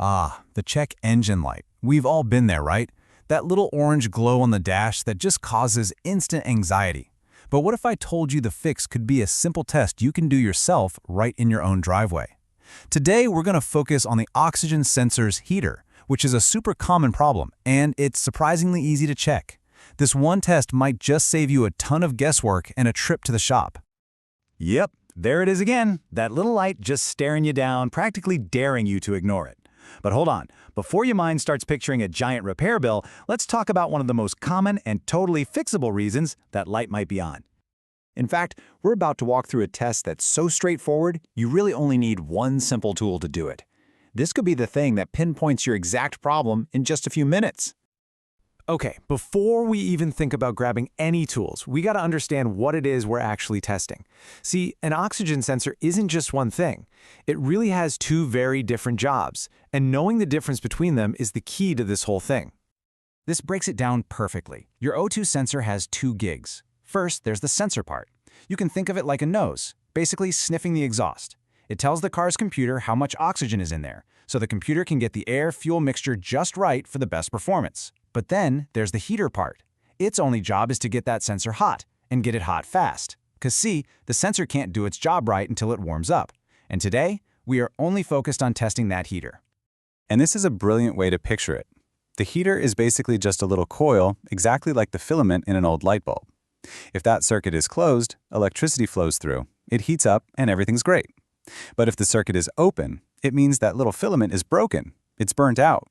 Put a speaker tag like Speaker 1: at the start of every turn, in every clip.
Speaker 1: Ah, the check engine light. We've all been there, right? That little orange glow on the dash that just causes instant anxiety. But what if I told you the fix could be a simple test you can do yourself right in your own driveway? Today, we're going to focus on the oxygen sensor's heater, which is a super common problem, and it's surprisingly easy to check. This one test might just save you a ton of guesswork and a trip to the shop.
Speaker 2: Yep, there it is again, that little light just staring you down, practically daring you to ignore it. But hold on, before your mind starts picturing a giant repair bill, let's talk about one of the most common and totally fixable reasons that light might be on. In fact, we're about to walk through a test that's so straightforward, you really only need one simple tool to do it. This could be the thing that pinpoints your exact problem in just a few minutes.
Speaker 3: Okay, before we even think about grabbing any tools, we got to understand what it is we're actually testing. See, an oxygen sensor isn't just one thing. It really has two very different jobs, and knowing the difference between them is the key to this whole thing.
Speaker 1: This breaks it down perfectly. Your O2 sensor has two gigs. First, there's the sensor part. You can think of it like a nose, basically sniffing the exhaust. It tells the car's computer how much oxygen is in there, so the computer can get the air-fuel mixture just right for the best performance. But then there's the heater part. Its only job is to get that sensor hot, and get it hot fast. 'Cause see, the sensor can't do its job right until it warms up. And today, we are only focused on testing that heater.
Speaker 4: And this is a brilliant way to picture it. The heater is basically just a little coil, exactly like the filament in an old light bulb. If that circuit is closed, electricity flows through, it heats up, and everything's great. But if the circuit is open, it means that little filament is broken. It's burnt out.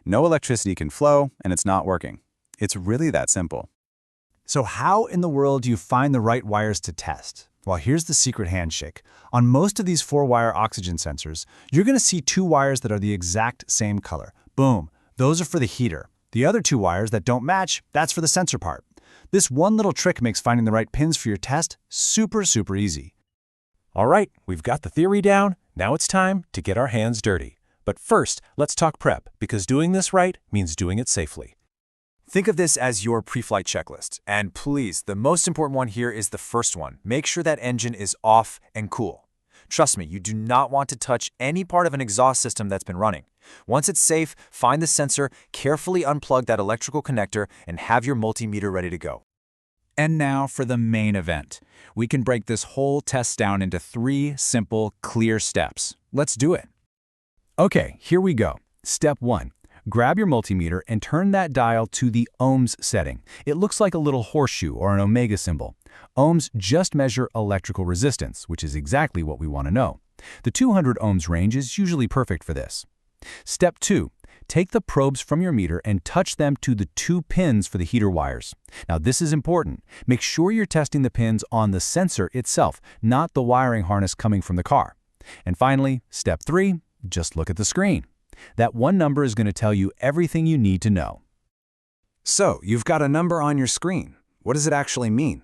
Speaker 4: No electricity can flow, and it's not working. It's really that simple.
Speaker 1: So how in the world do you find the right wires to test? Well, here's the secret handshake. On most of these 4-wire oxygen sensors, you're going to see 2 wires that are the exact same color. Boom, those are for the heater. The other 2 wires that don't match, that's for the sensor part. This one little trick makes finding the right pins for your test super easy.
Speaker 3: All right, we've got the theory down. Now it's time to get our hands dirty. But first, let's talk prep, because doing this right means doing it safely.
Speaker 5: Think of this as your pre-flight checklist. And please, the most important one here is the first one. Make sure that engine is off and cool. Trust me, you do not want to touch any part of an exhaust system that's been running. Once it's safe, find the sensor, carefully unplug that electrical connector, and have your multimeter ready to go.
Speaker 1: And now for the main event. We can break this whole test down into 3 simple, clear steps. Let's do it. Okay, here we go. Step 1. Grab your multimeter and turn that dial to the ohms setting. It looks like a little horseshoe or an omega symbol. Ohms just measure electrical resistance, which is exactly what we want to know. The 200 ohms range is usually perfect for this. Step 2. Take the probes from your meter and touch them to the 2 pins for the heater wires. Now this is important. Make sure you're testing the pins on the sensor itself, not the wiring harness coming from the car. And finally, step 3. Just look at the screen. That one number is going to tell you everything you need to know.
Speaker 2: So, you've got a number on your screen. What does it actually mean?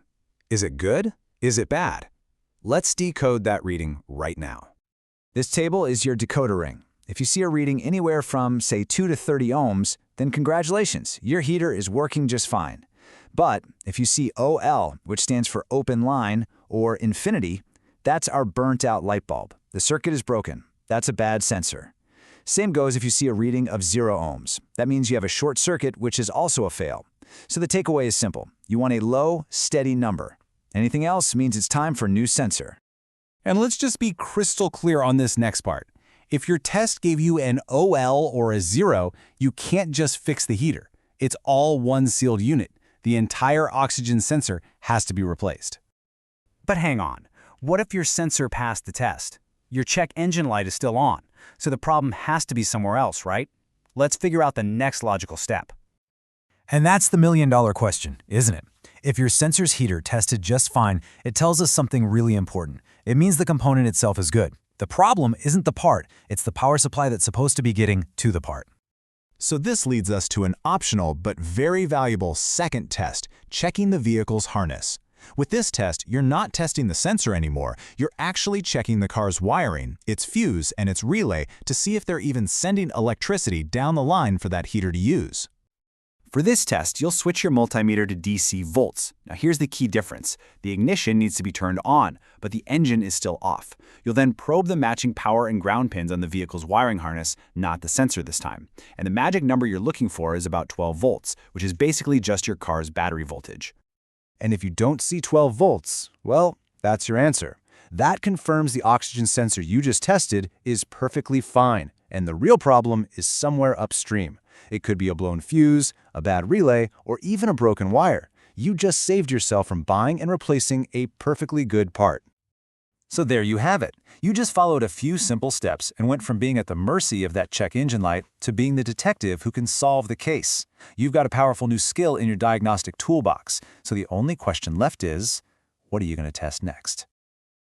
Speaker 2: Is it good? Is it bad? Let's decode that reading right now. This table is your decoder ring. If you see a reading anywhere from, say, 2 to 30 ohms, then congratulations, your heater is working just fine. But if you see OL, which stands for open line, or infinity, that's our burnt-out light bulb. The circuit is broken. That's a bad sensor. Same goes if you see a reading of 0 ohms. That means you have a short circuit, which is also a fail. So the takeaway is simple. You want a low, steady number. Anything else means it's time for a new sensor.
Speaker 1: And let's just be crystal clear on this next part. If your test gave you an OL or a 0, you can't just fix the heater. It's all one sealed unit. The entire oxygen sensor has to be replaced.
Speaker 6: But hang on. What if your sensor passed the test? Your check engine light is still on, so the problem has to be somewhere else, right? Let's figure out the next logical step.
Speaker 7: And that's the million-dollar question, isn't it? If your sensor's heater tested just fine, it tells us something really important. It means the component itself is good. The problem isn't the part, it's the power supply that's supposed to be getting to the part.
Speaker 8: So this leads us to an optional but very valuable second test, checking the vehicle's harness. With this test, you're not testing the sensor anymore, you're actually checking the car's wiring, its fuse, and its relay to see if they're even sending electricity down the line for that heater to use.
Speaker 5: For this test, you'll switch your multimeter to DC volts. Now here's the key difference. The ignition needs to be turned on, but the engine is still off. You'll then probe the matching power and ground pins on the vehicle's wiring harness, not the sensor this time. And the magic number you're looking for is about 12 volts, which is basically just your car's battery voltage.
Speaker 4: And if you don't see 12 volts, well, that's your answer. That confirms the oxygen sensor you just tested is perfectly fine, and the real problem is somewhere upstream. It could be a blown fuse, a bad relay, or even a broken wire. You just saved yourself from buying and replacing a perfectly good part.
Speaker 1: So there you have it. You just followed a few simple steps and went from being at the mercy of that check engine light to being the detective who can solve the case. You've got a powerful new skill in your diagnostic toolbox. So the only question left is, what are you going to test next?